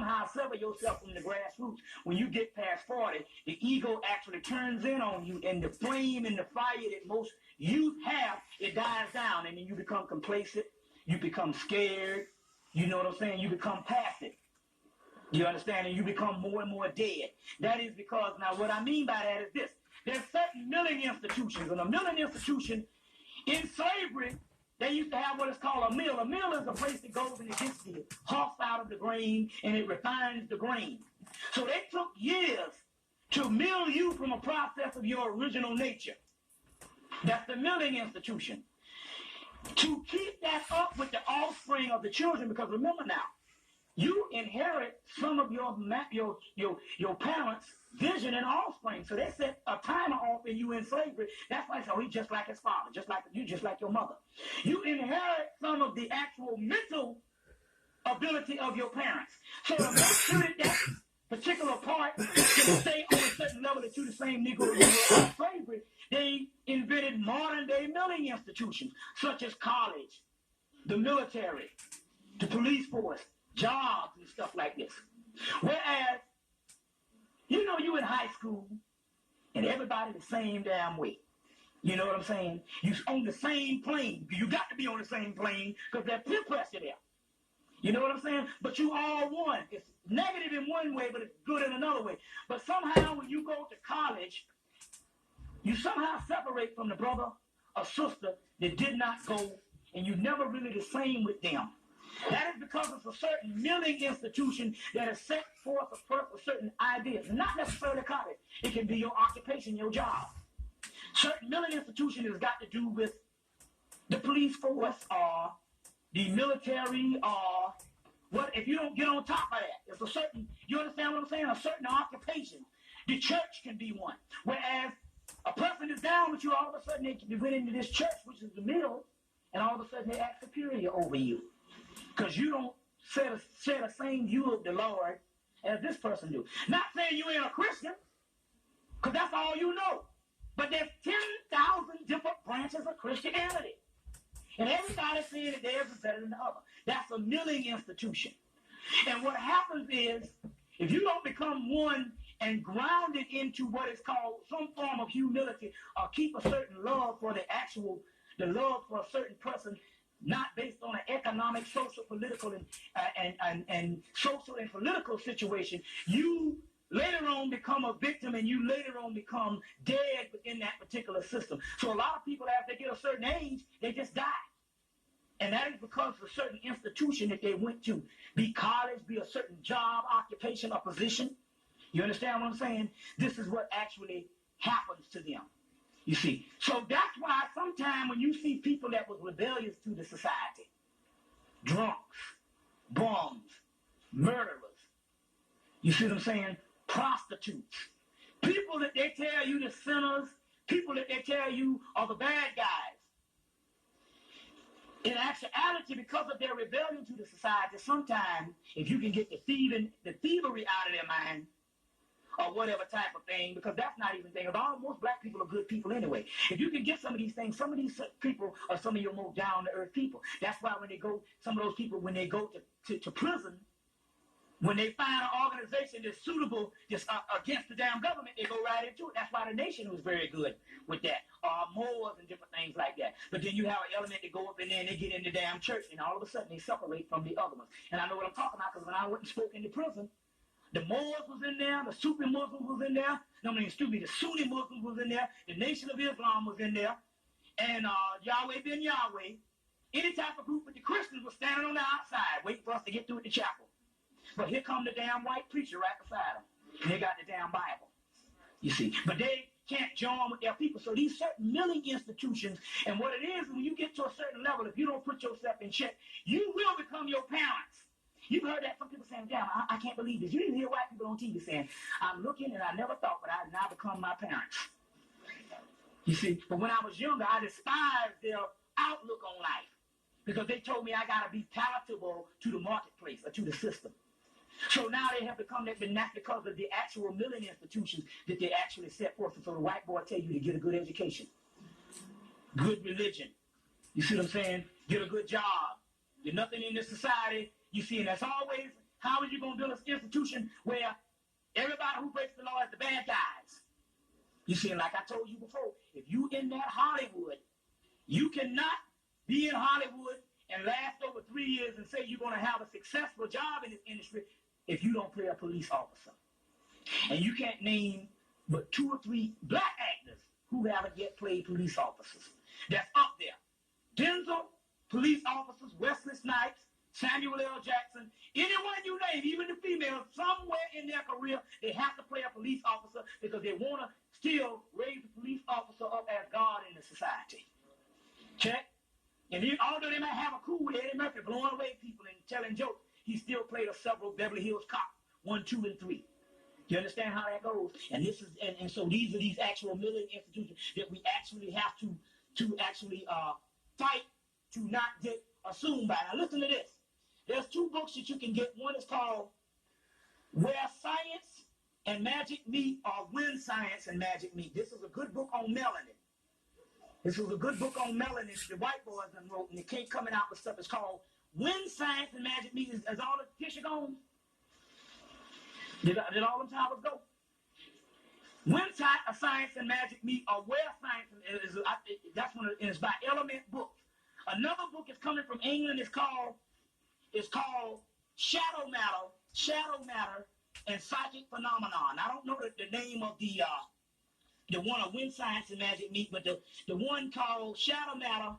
somehow sever yourself from the grassroots, when you get past 40, the ego actually turns in on you, and the flame and the fire that most youth have, it dies down, and then you become complacent, you become scared, you know what I'm saying? You become passive. You understand? And you become more and more dead. That is because, now what I mean by that is this. There's certain milling institutions, and a milling institution in slavery, they used to have what is called a mill. A mill is a place that goes and it gets the husk out of the grain and it refines the grain. So they took years to mill you from a process of your original nature. That's the milling institution. To keep that up with the offspring of the children, because remember now, you inherit some of your parents' vision and offspring. So they set a timer off in you in slavery. That's why so he's just like his father, just like you, just like your mother. You inherit some of the actual mental ability of your parents. So to make sure that particular part can stay on a certain level that you the same Negro you were in slavery, they invented modern day milling institutions such as college, the military, the police force, jobs and stuff like this. Whereas, you know, you in high school and everybody the same damn way. You know what I'm saying? You on the same plane. You got to be on the same plane because there's peer pressure there. You know what I'm saying? But you all one. It's negative in one way, but it's good in another way. But somehow when you go to college, you somehow separate from the brother or sister that did not go, and you're never really the same with them. That is because it's a certain milling institution that has set forth a certain ideas. Not necessarily college. It can be your occupation, your job. Certain milling institution has got to do with the police force or the military or what. If you don't get on top of that, it's a certain, you understand what I'm saying? A certain occupation. The church can be one. Whereas a person is down with you, all of a sudden they went into this church, which is the middle, and all of a sudden they act superior over you. Because you don't share the same view of the Lord as this person do. Not saying you ain't a Christian, because that's all you know. But there's 10,000 different branches of Christianity. And everybody's saying that theirs is better than the other. That's a milling institution. And what happens is, if you don't become one and ground it into what is called some form of humility, or keep a certain love for the love for a certain person, not based on an economic, social, political, and social and political situation, you later on become a victim, and you later on become dead within that particular system. So a lot of people, as they get a certain age, they just die. And that is because of a certain institution that they went to. Be college, be a certain job, occupation, or position. You understand what I'm saying? This is what actually happens to them. You see, so that's why sometimes when you see people that was rebellious to the society, drunks, bums, murderers, you see what I'm saying? Prostitutes, people that they tell you the sinners, people that they tell you are the bad guys. In actuality, because of their rebellion to the society, sometimes if you can get the thievery out of their mind, or whatever type of thing, because that's not even thing. Most black people are good people anyway. If you can get some of these things, some of these people are some of your most down-to-earth people. That's why when they go, some of those people, when they go to prison, when they find an organization that's suitable just against the damn government, they go right into it. That's why the nation was very good with that. Moors and different things like that. But then you have an element that go up in there and they get in the damn church, and all of a sudden they separate from the other ones. And I know what I'm talking about, because when I went and spoke in the prison, the Moors was in there, the Sufi Muslims was in there, the Sunni Muslims was in there, the Nation of Islam was in there, and Yahweh ben Yahweh. Any type of group, but the Christians were standing on the outside waiting for us to get through at the chapel. But here come the damn white preacher right beside them. And they got the damn Bible. You see. But they can't join with their people. So these certain milling institutions, and what it is, when you get to a certain level, if you don't put yourself in check, you will become your parents. You've heard that some people saying, damn, I can't believe this. You didn't hear white people on TV saying, I'm looking and I never thought, but I now become my parents. You see, but when I was younger, I despised their outlook on life because they told me I got to be palatable to the marketplace or to the system. So now they have become that, but not because of the actual milling institutions that they actually set forth. So the white boy tell you to get a good education, good religion. You see what I'm saying? Get a good job. You're nothing in this society. You see, and that's always How are you going to build an institution where everybody who breaks the law is the bad guys? You see, like I told you before, if you in that Hollywood, you cannot be in Hollywood and last over 3 years and say you're going to have a successful job in this industry if you don't play a police officer. And you can't name but 2 or 3 black actors who haven't yet played police officers. That's up there. Denzel, police officers, Wesley Snipes, Samuel L. Jackson, anyone you name, even the females, somewhere in their career, they have to play a police officer because they want to still raise the police officer up as God in the society. Check? And then, although they might have a cool with Eddie Murphy blowing away people and telling jokes, he still played a several Beverly Hills Cop, 1, 2, and 3. You understand how that goes? And this is and so these are these actual military institutions that we actually have to actually fight to not get assumed by. Now listen to this. There's 2 books that you can get. One is called Where Science and Magic Meet, or When Science and Magic Meet. This is a good book on melanin. This was a good book on melanin the white boys done wrote, and they keep coming out with stuff. It's called When Science and Magic Meet. Is all the tissue gone? Did all them towers go? When Science and Magic Meet, or Where Science is, that's one. It's by Element Books. Another book is coming from England. It's called Shadow Matter and Psychic Phenomenon. I don't know the name of the one of When Science and Magic Meet, but the one called Shadow Matter